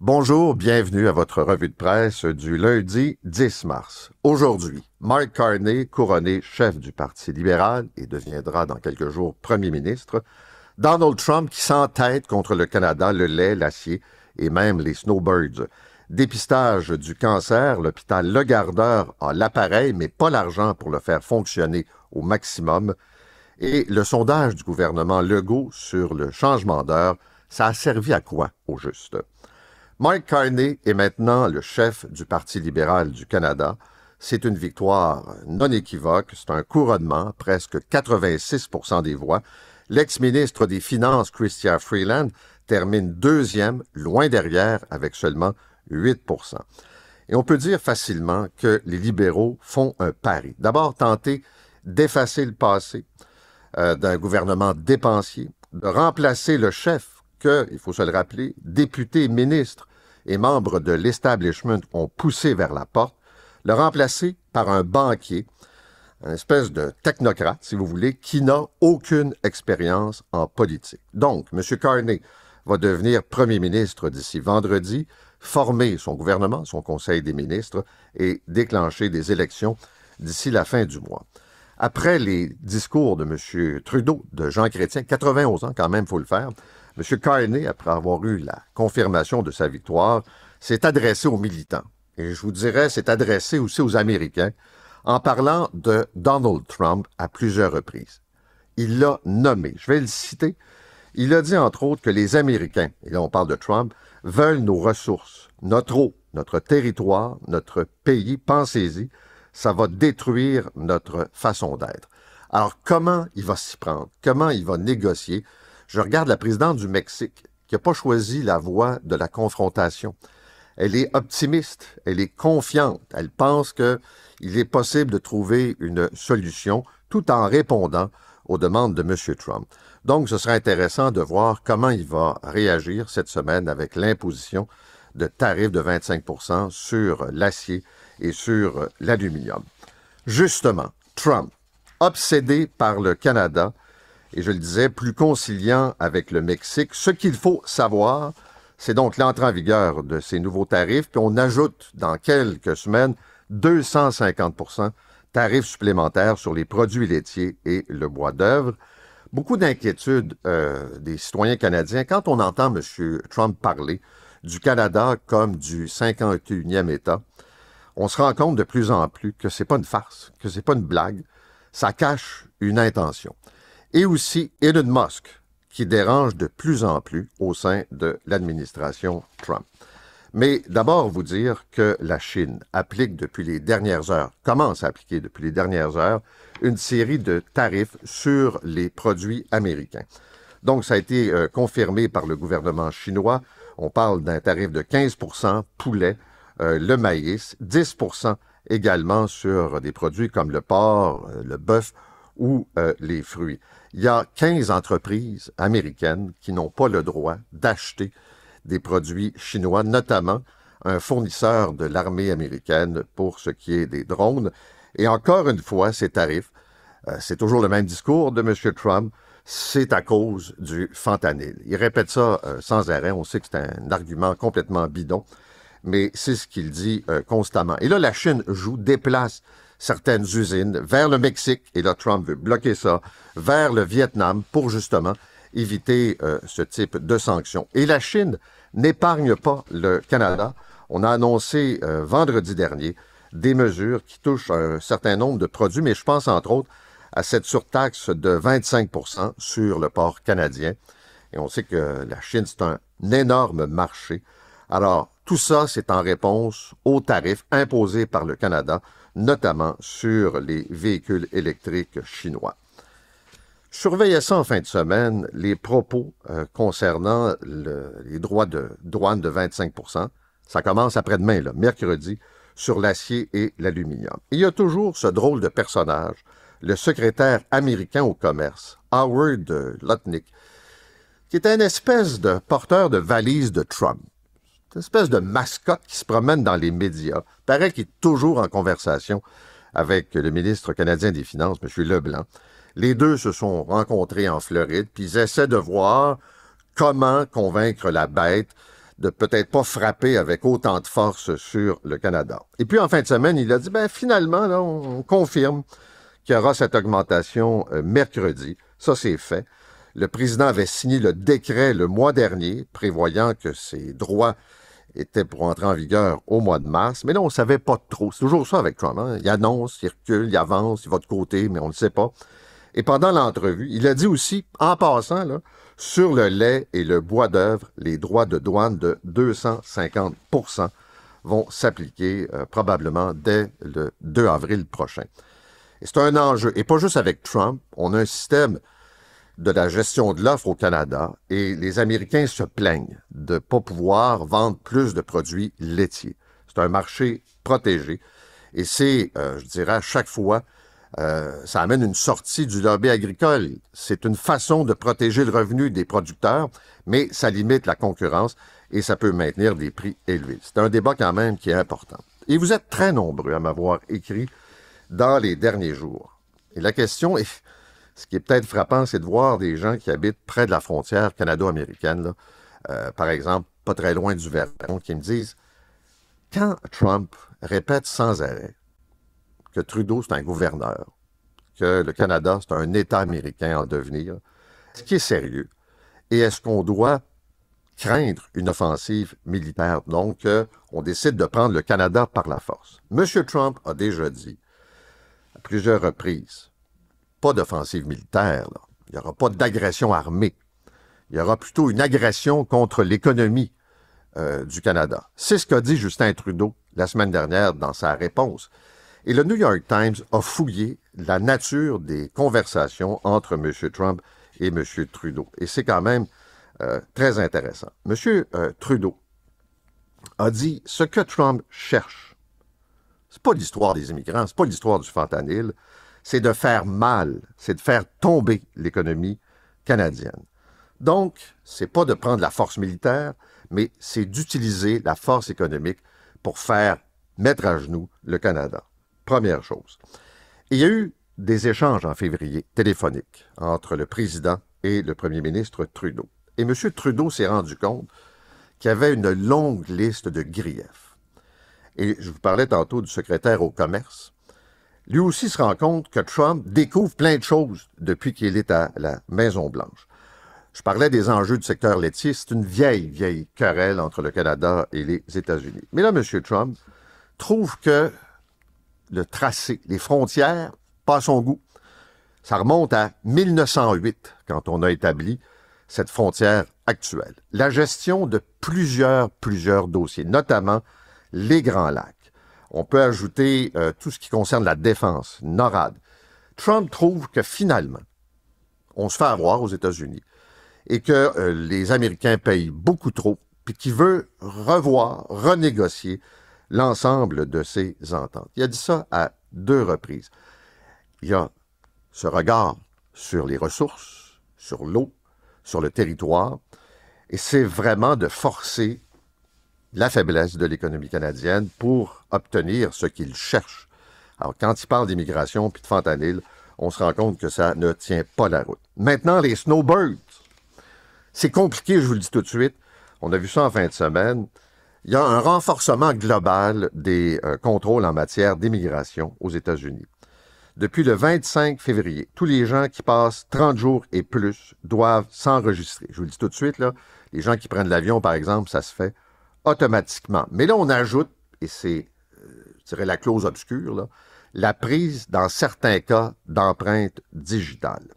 Bonjour, bienvenue à votre revue de presse du lundi 10 mars. Aujourd'hui, Mark Carney, couronné chef du Parti libéral et deviendra dans quelques jours premier ministre. Donald Trump qui s'entête contre le Canada, le lait, l'acier et même les snowbirds. Dépistage du cancer, l'hôpital Le Gardeur a l'appareil mais pas l'argent pour le faire fonctionner au maximum. Et le sondage du gouvernement Legault sur le changement d'heure, ça a servi à quoi au juste? Mark Carney est maintenant le chef du Parti libéral du Canada. C'est une victoire non équivoque, c'est un couronnement, presque 86% des voix. L'ex-ministre des Finances, Chrystia Freeland, termine deuxième, loin derrière, avec seulement 8%. Et on peut dire facilement que les libéraux font un pari. D'abord, tenter d'effacer le passé d'un gouvernement dépensier, de remplacer le chef que, il faut se le rappeler, députés, ministres et membres de l'establishment ont poussé vers la porte, le remplacer par un banquier, une espèce de technocrate, si vous voulez, qui n'a aucune expérience en politique. Donc, M. Carney va devenir premier ministre d'ici vendredi, former son gouvernement, son conseil des ministres et déclencher des élections d'ici la fin du mois. Après les discours de M. Trudeau, de Jean Chrétien, 91 ans quand même, il faut le faire, M. Carney, après avoir eu la confirmation de sa victoire, s'est adressé aux militants. Et je vous dirais, s'est adressé aussi aux Américains en parlant de Donald Trump à plusieurs reprises. Il l'a nommé, je vais le citer, il a dit entre autres que les Américains, et là on parle de Trump, veulent nos ressources, notre eau, notre territoire, notre pays, pensez-y, ça va détruire notre façon d'être. Alors, comment il va s'y prendre? Comment il va négocier? Je regarde la présidente du Mexique, qui n'a pas choisi la voie de la confrontation. Elle est optimiste, elle est confiante, elle pense qu'il est possible de trouver une solution tout en répondant aux demandes de M. Trump. Donc, ce sera intéressant de voir comment il va réagir cette semaine avec l'imposition de tarifs de 25% sur l'acier et sur l'aluminium. Justement, Trump, obsédé par le Canada, et je le disais, plus conciliant avec le Mexique, ce qu'il faut savoir, c'est donc l'entrée en vigueur de ces nouveaux tarifs, puis on ajoute dans quelques semaines 250% tarifs supplémentaires sur les produits laitiers et le bois d'œuvre. Beaucoup d'inquiétudes des citoyens canadiens quand on entend M. Trump parler du Canada comme du 51e État. On se rend compte de plus en plus que c'est pas une farce, que c'est pas une blague, ça cache une intention. Et aussi Elon Musk, qui dérange de plus en plus au sein de l'administration Trump. Mais d'abord, vous dire que la Chine applique depuis les dernières heures, commence à appliquer depuis les dernières heures, une série de tarifs sur les produits américains. Donc, ça a été confirmé par le gouvernement chinois. On parle d'un tarif de 15% poulet, le maïs, 10% également sur des produits comme le porc, le bœuf ou les fruits. Il y a 15 entreprises américaines qui n'ont pas le droit d'acheter des produits chinois, notamment un fournisseur de l'armée américaine pour ce qui est des drones. Et encore une fois, ces tarifs, c'est toujours le même discours de M. Trump, c'est à cause du fentanyl. Il répète ça sans arrêt, on sait que c'est un argument complètement bidon, mais c'est ce qu'il dit constamment. Et là, la Chine joue, déplace certaines usines vers le Mexique, et là, Trump veut bloquer ça, vers le Vietnam pour justement éviter ce type de sanctions. Et la Chine n'épargne pas le Canada. On a annoncé vendredi dernier des mesures qui touchent un certain nombre de produits, mais je pense entre autres à cette surtaxe de 25% sur le porc canadien. Et on sait que la Chine, c'est un énorme marché. Alors, tout ça, c'est en réponse aux tarifs imposés par le Canada, notamment sur les véhicules électriques chinois. Je surveillais ça en fin de semaine, les propos concernant les droits de douane de 25%. Ça commence après-demain, là, mercredi, sur l'acier et l'aluminium. Il y a toujours ce drôle de personnage, le secrétaire américain au commerce, Howard Lutnick, qui est une espèce de porteur de valise de Trump. Une espèce de mascotte qui se promène dans les médias. Paraît qu'il est toujours en conversation avec le ministre canadien des Finances, M. Leblanc. Les deux se sont rencontrés en Floride, puis ils essaient de voir comment convaincre la bête de peut-être pas frapper avec autant de force sur le Canada. Et puis, en fin de semaine, il a dit, ben finalement, là, on confirme qu'il y aura cette augmentation mercredi. Ça, c'est fait. Le président avait signé le décret le mois dernier, prévoyant que ces droits étaient pour entrer en vigueur au mois de mars. Mais là, on ne savait pas trop. C'est toujours ça avec Trump. Hein? Il annonce, il recule, il avance, il va de côté, mais on ne sait pas. Et pendant l'entrevue, il a dit aussi, en passant, là, sur le lait et le bois d'œuvre, les droits de douane de 250 % vont s'appliquer probablement dès le 2 avril prochain. Et c'est un enjeu. Et pas juste avec Trump. On a un système de la gestion de l'offre au Canada et les Américains se plaignent de ne pas pouvoir vendre plus de produits laitiers. C'est un marché protégé et c'est, je dirais, à chaque fois, ça amène une sortie du lobby agricole. C'est une façon de protéger le revenu des producteurs, mais ça limite la concurrence et ça peut maintenir des prix élevés. C'est un débat quand même qui est important. Et vous êtes très nombreux à m'avoir écrit dans les derniers jours. Et la question est, ce qui est peut-être frappant, c'est de voir des gens qui habitent près de la frontière canado-américaine, par exemple, pas très loin du Vermont, qui me disent, quand Trump répète sans arrêt que Trudeau, c'est un gouverneur, que le Canada, c'est un État américain en devenir, est-ce qui est sérieux? Et est-ce qu'on doit craindre une offensive militaire? Donc, on décide de prendre le Canada par la force. M. Trump a déjà dit, à plusieurs reprises, pas d'offensive militaire, là. Il n'y aura pas d'agression armée. Il y aura plutôt une agression contre l'économie du Canada. C'est ce qu'a dit Justin Trudeau la semaine dernière dans sa réponse. Et le New York Times a fouillé la nature des conversations entre M. Trump et M. Trudeau. Et c'est quand même très intéressant. M. Trudeau a dit ce que Trump cherche. C'est pas l'histoire des immigrants, c'est pas l'histoire du fentanyl, c'est de faire mal, c'est de faire tomber l'économie canadienne. Donc, c'est pas de prendre la force militaire, mais c'est d'utiliser la force économique pour faire mettre à genoux le Canada. Première chose. Et il y a eu des échanges en février téléphoniques entre le président et le premier ministre Trudeau. Et M. Trudeau s'est rendu compte qu'il y avait une longue liste de griefs. Et je vous parlais tantôt du secrétaire au commerce. Lui aussi se rend compte que Trump découvre plein de choses depuis qu'il est à la Maison-Blanche. Je parlais des enjeux du secteur laitier. C'est une vieille querelle entre le Canada et les États-Unis. Mais là, M. Trump trouve que le tracé, les frontières, pas à son goût. Ça remonte à 1908, quand on a établi cette frontière actuelle. La gestion de plusieurs dossiers, notamment les Grands Lacs. On peut ajouter tout ce qui concerne la défense, NORAD. Trump trouve que finalement, on se fait avoir aux États-Unis et que les Américains payent beaucoup trop, puis qu'il veut revoir, renégocier l'ensemble de ces ententes. Il a dit ça à 2 reprises. Il y a ce regard sur les ressources, sur l'eau, sur le territoire, et c'est vraiment de forcer la faiblesse de l'économie canadienne pour obtenir ce qu'il cherche. Alors, quand il parle d'immigration puis de fentanyl, on se rend compte que ça ne tient pas la route. Maintenant, les snowbirds. C'est compliqué, je vous le dis tout de suite. On a vu ça en fin de semaine. Il y a un renforcement global des contrôles en matière d'immigration aux États-Unis. Depuis le 25 février, tous les gens qui passent 30 jours et plus doivent s'enregistrer. Je vous le dis tout de suite, là, les gens qui prennent l'avion, par exemple, ça se fait automatiquement. Mais là, on ajoute, et c'est, je dirais, la clause obscure, là, la prise, dans certains cas, d'empreintes digitales.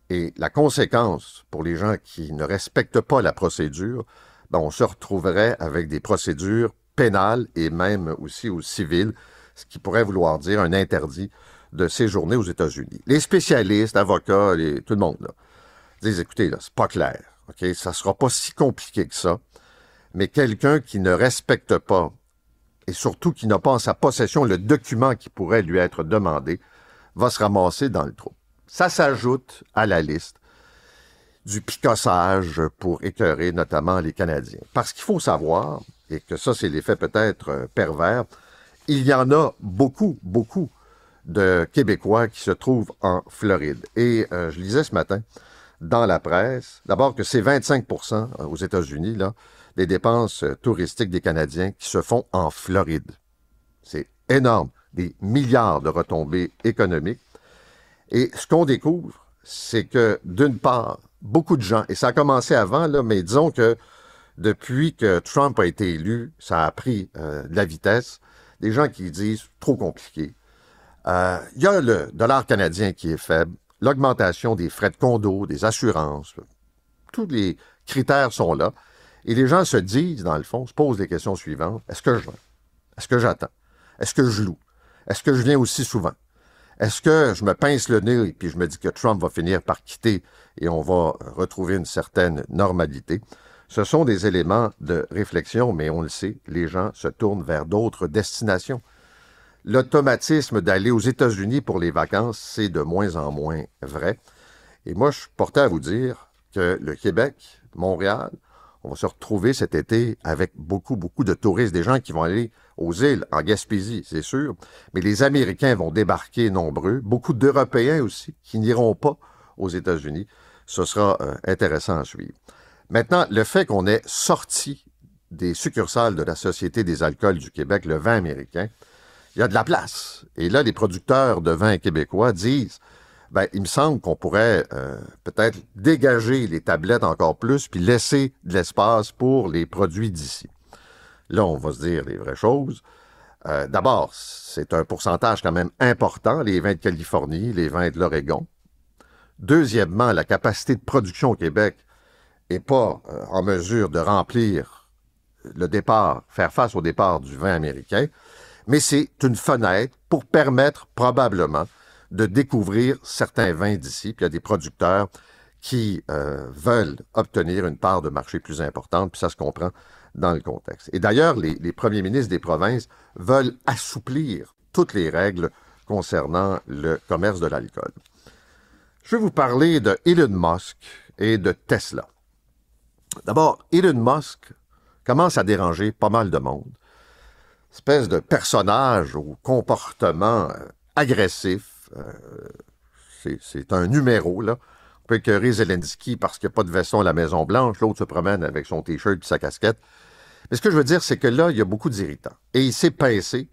Et la conséquence pour les gens qui ne respectent pas la procédure, ben, on se retrouverait avec des procédures pénales et même aussi au civil, ce qui pourrait vouloir dire un interdit de séjourner aux États-Unis. Les spécialistes, avocats, tout le monde, là, disent, écoutez, là, c'est pas clair, ok, ça sera pas si compliqué que ça, mais quelqu'un qui ne respecte pas et surtout qui n'a pas en sa possession le document qui pourrait lui être demandé, va se ramasser dans le trou. Ça s'ajoute à la liste du picossage pour écœurer notamment les Canadiens. Parce qu'il faut savoir, et que ça c'est l'effet peut-être pervers, il y en a beaucoup de Québécois qui se trouvent en Floride. Et je lisais ce matin dans la presse. D'abord que c'est 25% aux États-Unis, là, des dépenses touristiques des Canadiens qui se font en Floride. C'est énorme, des milliards de retombées économiques. Et ce qu'on découvre, c'est que, d'une part, beaucoup de gens, et ça a commencé avant, là, mais disons que depuis que Trump a été élu, ça a pris de la vitesse. Des gens qui disent « trop compliqué ». Il y a le dollar canadien qui est faible, l'augmentation des frais de condo, des assurances, tous les critères sont là. Et les gens se disent, dans le fond, se posent les questions suivantes. Est-ce que je vends? Est-ce que j'attends? Est-ce que je loue? Est-ce que je viens aussi souvent? Est-ce que je me pince le nez et puis je me dis que Trump va finir par quitter et on va retrouver une certaine normalité? Ce sont des éléments de réflexion, mais on le sait, les gens se tournent vers d'autres destinations. L'automatisme d'aller aux États-Unis pour les vacances, c'est de moins en moins vrai. Et moi, je suis porté à vous dire que le Québec, Montréal, on va se retrouver cet été avec beaucoup de touristes, des gens qui vont aller aux îles, en Gaspésie, c'est sûr, mais les Américains vont débarquer nombreux, beaucoup d'Européens aussi qui n'iront pas aux États-Unis. Ce sera intéressant à suivre. Maintenant, le fait qu'on ait sorti des succursales de la Société des alcools du Québec, le vin américain, il y a de la place. Et là, les producteurs de vin québécois disent, ben, il me semble qu'on pourrait peut-être dégager les tablettes encore plus, puis laisser de l'espace pour les produits d'ici. Là, on va se dire les vraies choses. D'abord, c'est un pourcentage quand même important, les vins de Californie, les vins de l'Oregon. Deuxièmement, la capacité de production au Québec n'est pas en mesure de remplir le départ, faire face au départ du vin américain, mais c'est une fenêtre pour permettre probablement de découvrir certains vins d'ici. Puis il y a des producteurs qui veulent obtenir une part de marché plus importante, puis ça se comprend dans le contexte. Et d'ailleurs, les premiers ministres des provinces veulent assouplir toutes les règles concernant le commerce de l'alcool. Je vais vous parler de Elon Musk et de Tesla. D'abord, Elon Musk commence à déranger pas mal de monde. Espèce de personnage au comportement agressif. C'est un numéro, là. On peut écœurer Zelensky parce qu'il n'y a pas de vaisseau à la Maison-Blanche. L'autre se promène avec son T-shirt et sa casquette. Mais ce que je veux dire, c'est que là, il y a beaucoup d'irritants. Et il s'est pincé,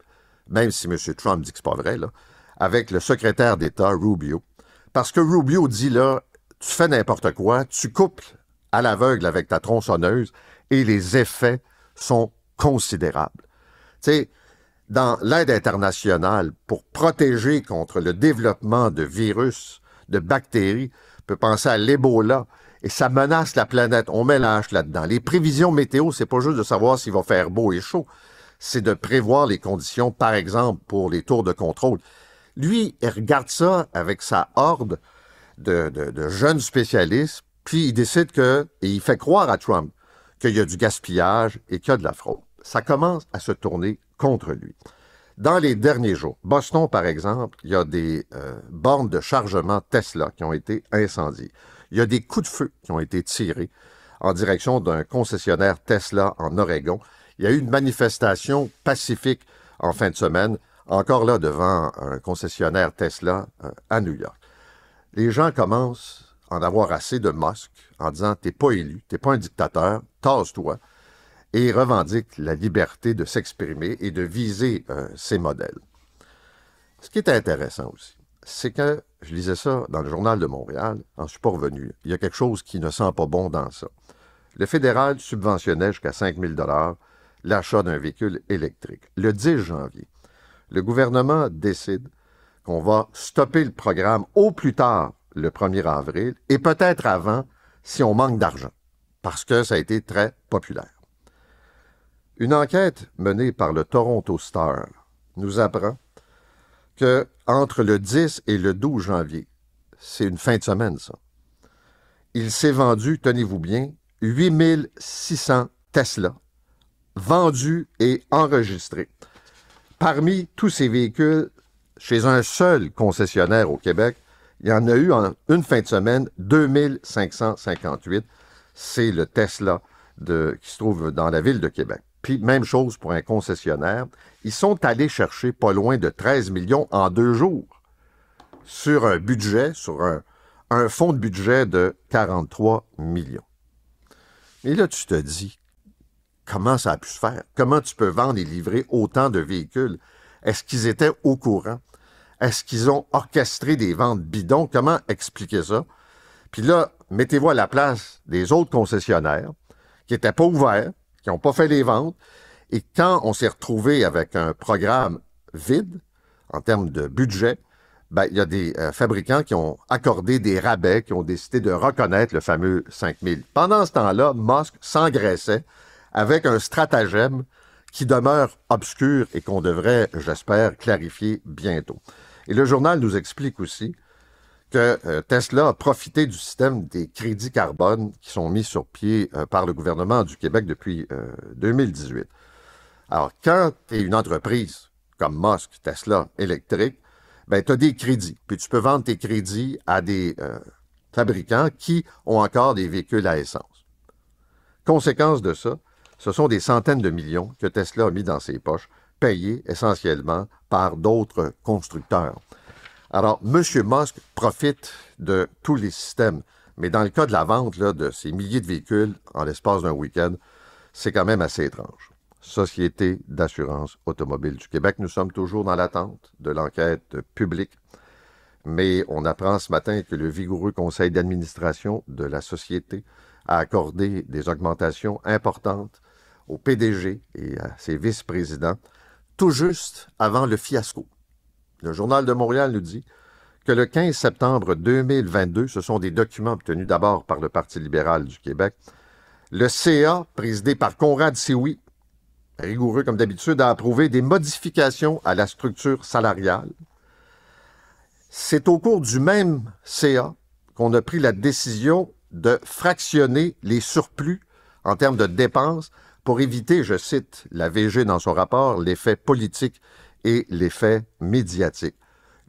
même si M. Trump dit que c'est pas vrai, là, avec le secrétaire d'État, Rubio. Parce que Rubio dit, là, tu fais n'importe quoi, tu coupes à l'aveugle avec ta tronçonneuse et les effets sont considérables. Tu sais, dans l'aide internationale pour protéger contre le développement de virus, de bactéries, on peut penser à l'Ebola, et ça menace la planète. On met la hache là-dedans. Les prévisions météo, c'est pas juste de savoir s'il va faire beau et chaud, c'est de prévoir les conditions, par exemple, pour les tours de contrôle. Lui, il regarde ça avec sa horde de jeunes spécialistes, puis il décide et il fait croire à Trump qu'il y a du gaspillage et qu'il y a de la fraude. Ça commence à se tourner contre lui. Dans les derniers jours, Boston, par exemple, il y a des bornes de chargement Tesla qui ont été incendiées. Il y a des coups de feu qui ont été tirés en direction d'un concessionnaire Tesla en Oregon. Il y a eu une manifestation pacifique en fin de semaine, encore là devant un concessionnaire Tesla à New York. Les gens commencent à en avoir assez de Musk en disant « t'es pas élu, t'es pas un dictateur, tasse-toi » et revendique la liberté de s'exprimer et de viser ses modèles. Ce qui est intéressant aussi, c'est que, je lisais ça dans le Journal de Montréal, en suis pas revenu, il y a quelque chose qui ne sent pas bon dans ça. Le fédéral subventionnait jusqu'à 5 000 $ l'achat d'un véhicule électrique. Le 10 janvier, le gouvernement décide qu'on va stopper le programme au plus tard le 1er avril, et peut-être avant si on manque d'argent, parce que ça a été très populaire. Une enquête menée par le Toronto Star nous apprend que entre le 10 et le 12 janvier, c'est une fin de semaine, ça, il s'est vendu, tenez-vous bien, 8600 Tesla, vendus et enregistrés. Parmi tous ces véhicules, chez un seul concessionnaire au Québec, il y en a eu en une fin de semaine 2558. C'est le Tesla qui se trouve dans la ville de Québec. Puis, même chose pour un concessionnaire. Ils sont allés chercher pas loin de 13 millions en 2 jours sur un budget, sur un fonds de budget de 43 millions. Et là, tu te dis, comment ça a pu se faire? Comment tu peux vendre et livrer autant de véhicules? Est-ce qu'ils étaient au courant? Est-ce qu'ils ont orchestré des ventes bidons? Comment expliquer ça? Puis là, mettez-vous à la place des autres concessionnaires qui n'étaient pas ouverts, qui n'ont pas fait les ventes. Et quand on s'est retrouvé avec un programme vide, en termes de budget, ben, il y a des fabricants qui ont accordé des rabais, qui ont décidé de reconnaître le fameux 5000. Pendant ce temps-là, Musk s'engraissait avec un stratagème qui demeure obscur et qu'on devrait, j'espère, clarifier bientôt. Et le journal nous explique aussi que Tesla a profité du système des crédits carbone qui sont mis sur pied par le gouvernement du Québec depuis 2018. Alors, quand tu es une entreprise comme Musk, Tesla, électrique, ben, tu as des crédits. Puis tu peux vendre tes crédits à des fabricants qui ont encore des véhicules à essence. Conséquence de ça, ce sont des centaines de millions que Tesla a mis dans ses poches, payés essentiellement par d'autres constructeurs. Alors, M. Musk profite de tous les systèmes, mais dans le cas de la vente là, de ces milliers de véhicules en l'espace d'un week-end, c'est quand même assez étrange. Société d'assurance automobile du Québec, nous sommes toujours dans l'attente de l'enquête publique, mais on apprend ce matin que le vigoureux conseil d'administration de la société a accordé des augmentations importantes au PDG et à ses vice-présidents, tout juste avant le fiasco. Le Journal de Montréal nous dit que le 15 septembre 2022, ce sont des documents obtenus d'abord par le Parti libéral du Québec, le CA, présidé par Conrad Sioui, rigoureux comme d'habitude, a approuvé des modifications à la structure salariale. C'est au cours du même CA qu'on a pris la décision de fractionner les surplus en termes de dépenses pour éviter, je cite la VG dans son rapport, l'effet politique et l'effet médiatique.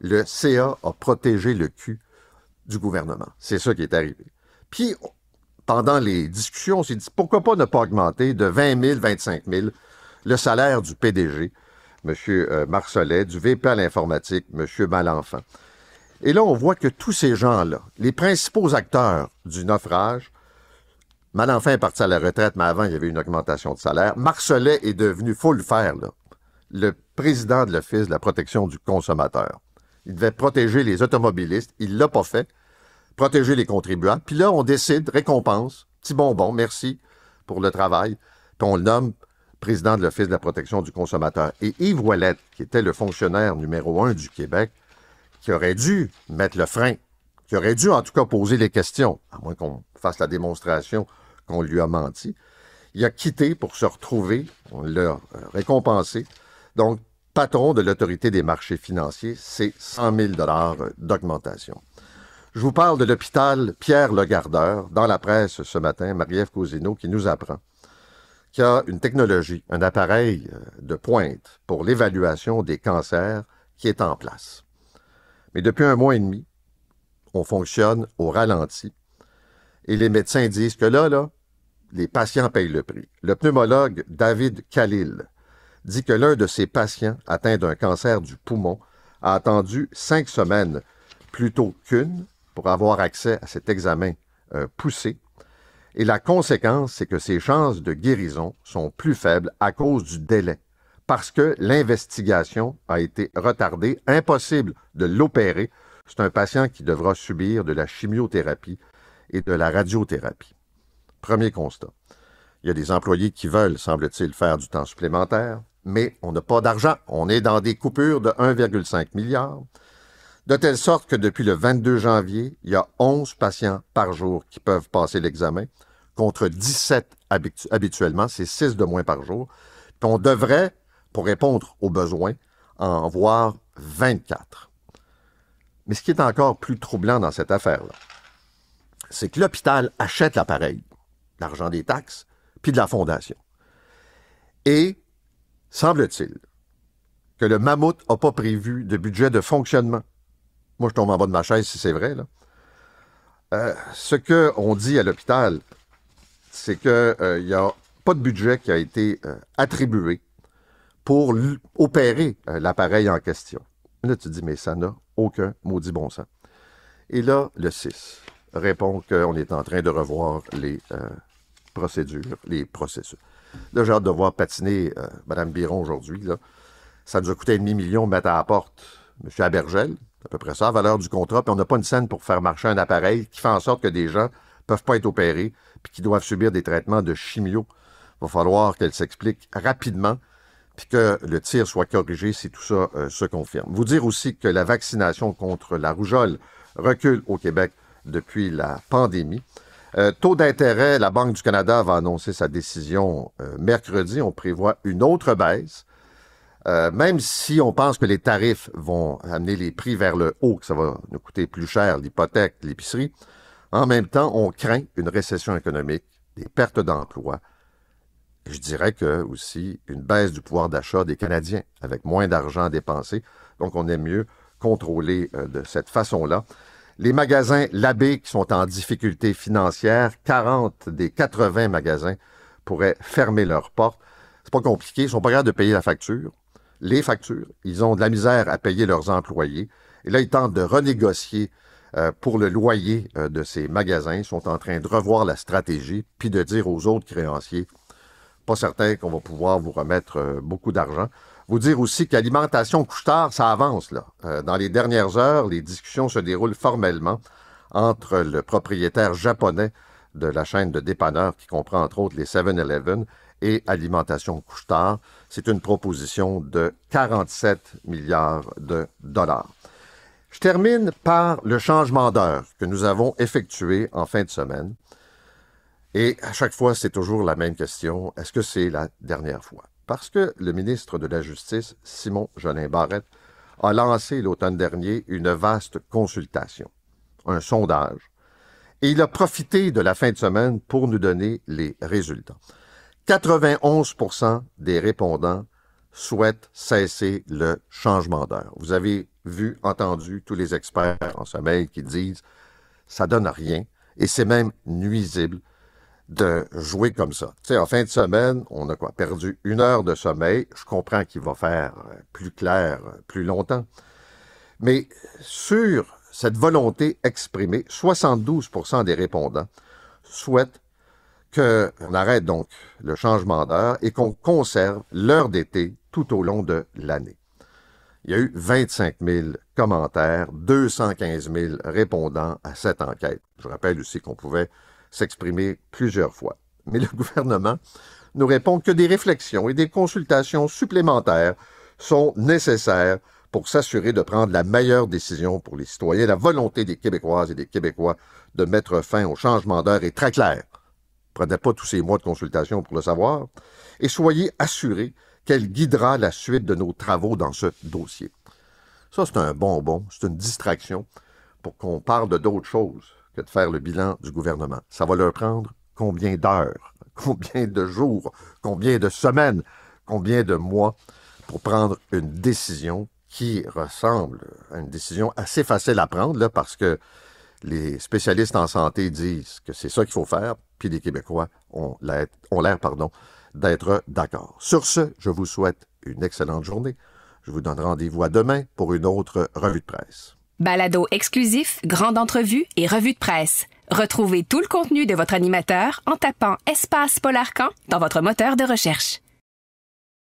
Le CA a protégé le cul du gouvernement. C'est ça qui est arrivé. Puis, pendant les discussions, on s'est dit, pourquoi pas ne pas augmenter de 20 000, 25 000 le salaire du PDG, M. Marcelet, du VP à l'informatique, M. Malenfant. Et là, on voit que tous ces gens-là, les principaux acteurs du naufrage, Malenfant est parti à la retraite, mais avant, il y avait une augmentation de salaire. Marcelet est devenu, faut le faire, là, le président de l'Office de la protection du consommateur. Il devait protéger les automobilistes. Il ne l'a pas fait. Protéger les contribuables. Puis là, on décide, récompense, petit bonbon, merci pour le travail. Puis on le nomme président de l'Office de la protection du consommateur. Et Yves Ouellette, qui était le fonctionnaire numéro 1 du Québec, qui aurait dû mettre le frein, qui aurait dû en tout cas poser les questions, à moins qu'on fasse la démonstration qu'on lui a menti, il a quitté pour se retrouver, on l'a récompensé, donc patron de l'Autorité des marchés financiers, c'est 100 000 $ d'augmentation. Je vous parle de l'hôpital Pierre-Legardeur, dans la presse ce matin, Marie-Ève Cousineau, qui nous apprend qu'il y a une technologie, un appareil de pointe pour l'évaluation des cancers qui est en place. Mais depuis 1 mois et demi, on fonctionne au ralenti et les médecins disent que là, les patients payent le prix. Le pneumologue David Khalil dit que l'un de ses patients atteint d'un cancer du poumon a attendu 5 semaines plutôt qu'une pour avoir accès à cet examen poussé. Et la conséquence, c'est que ses chances de guérison sont plus faibles à cause du délai, parce que l'investigation a été retardée, impossible de l'opérer. C'est un patient qui devra subir de la chimiothérapie et de la radiothérapie. Premier constat. Il y a des employés qui veulent, semble-t-il, faire du temps supplémentaire, mais on n'a pas d'argent. On est dans des coupures de 1,5 milliard, de telle sorte que depuis le 22 janvier, il y a 11 patients par jour qui peuvent passer l'examen, contre 17 habituellement, c'est 6 de moins par jour. Puis on devrait, pour répondre aux besoins, en voir 24. Mais ce qui est encore plus troublant dans cette affaire-là, c'est que l'hôpital achète l'appareil, l'argent des taxes, puis de la fondation. Et semble-t-il que le mammouth n'a pas prévu de budget de fonctionnement. Moi, je tombe en bas de ma chaise si c'est vrai, là. Ce qu'on dit à l'hôpital, c'est qu'il n'y a pas de budget qui a été attribué pour opérer l'appareil en question. Là, tu te dis, mais ça n'a aucun maudit bon sens. Et là, le 6 répond qu'on est en train de revoir les procédures, les processus. Là, j'ai hâte de voir patiner Mme Biron aujourd'hui. Là. Ça nous a coûté 500 000 mettre à la porte M. Abergel, à peu près ça, la valeur du contrat, puis on n'a pas une scène pour faire marcher un appareil qui fait en sorte que des gens ne peuvent pas être opérés, puis qui doivent subir des traitements de chimio. Il va falloir qu'elle s'explique rapidement, puis que le tir soit corrigé si tout ça se confirme. Vous dire aussi que la vaccination contre la rougeole recule au Québec depuis la pandémie. Taux d'intérêt, la Banque du Canada va annoncer sa décision mercredi. On prévoit une autre baisse. Même si on pense que les tarifs vont amener les prix vers le haut, que ça va nous coûter plus cher, l'hypothèque, l'épicerie, en même temps, on craint une récession économique, des pertes d'emplois. Je dirais que aussi une baisse du pouvoir d'achat des Canadiens, avec moins d'argent à dépenser. Donc, on aime mieux contrôler de cette façon-là. Les magasins Labbé qui sont en difficulté financière, 40 des 80 magasins pourraient fermer leurs portes. C'est pas compliqué, ils sont pas capables de payer la facture. Les factures, ils ont de la misère à payer leurs employés. Et là, ils tentent de renégocier pour le loyer de ces magasins. Ils sont en train de revoir la stratégie, puis de dire aux autres créanciers, pas certain qu'on va pouvoir vous remettre beaucoup d'argent. Vous dire aussi qu'Alimentation Couche-Tard, ça avance, là. Dans les dernières heures, les discussions se déroulent formellement entre le propriétaire japonais de la chaîne de dépanneurs, qui comprend entre autres les 7-Eleven, et Alimentation Couche-Tard. C'est une proposition de 47 milliards de dollars. Je termine par le changement d'heure que nous avons effectué en fin de semaine. Et à chaque fois, c'est toujours la même question. Est-ce que c'est la dernière fois? Parce que le ministre de la Justice, Simon Jolin Barrette, a lancé l'automne dernier une vaste consultation, un sondage, et il a profité de la fin de semaine pour nous donner les résultats. 91% des répondants souhaitent cesser le changement d'heure. Vous avez vu, entendu tous les experts en sommeil qui disent « ça donne rien » et c'est même nuisible de jouer comme ça. Tu sais, en fin de semaine, on a quoi? Perdu 1 heure de sommeil. Je comprends qu'il va faire plus clair plus longtemps. Mais sur cette volonté exprimée, 72% des répondants souhaitent qu'on arrête donc le changement d'heure et qu'on conserve l'heure d'été tout au long de l'année. Il y a eu 25 000 commentaires, 215 000 répondants à cette enquête. Je rappelle aussi qu'on pouvait s'exprimer plusieurs fois. Mais le gouvernement nous répond que des réflexions et des consultations supplémentaires sont nécessaires pour s'assurer de prendre la meilleure décision pour les citoyens. La volonté des Québécoises et des Québécois de mettre fin au changement d'heure est très claire. Prenez pas tous ces mois de consultation pour le savoir. Et soyez assurés qu'elle guidera la suite de nos travaux dans ce dossier. Ça, c'est un bonbon, c'est une distraction pour qu'on parle de d'autres choses que de faire le bilan du gouvernement. Ça va leur prendre combien d'heures, combien de jours, combien de semaines, combien de mois pour prendre une décision qui ressemble à une décision assez facile à prendre, là, parce que les spécialistes en santé disent que c'est ça qu'il faut faire, puis les Québécois ont l'air d'être d'accord. Sur ce, je vous souhaite une excellente journée. Je vous donne rendez-vous à demain pour une autre revue de presse. Balado exclusif, grande entrevue et revue de presse. Retrouvez tout le contenu de votre animateur en tapant Espace Polarcan dans votre moteur de recherche.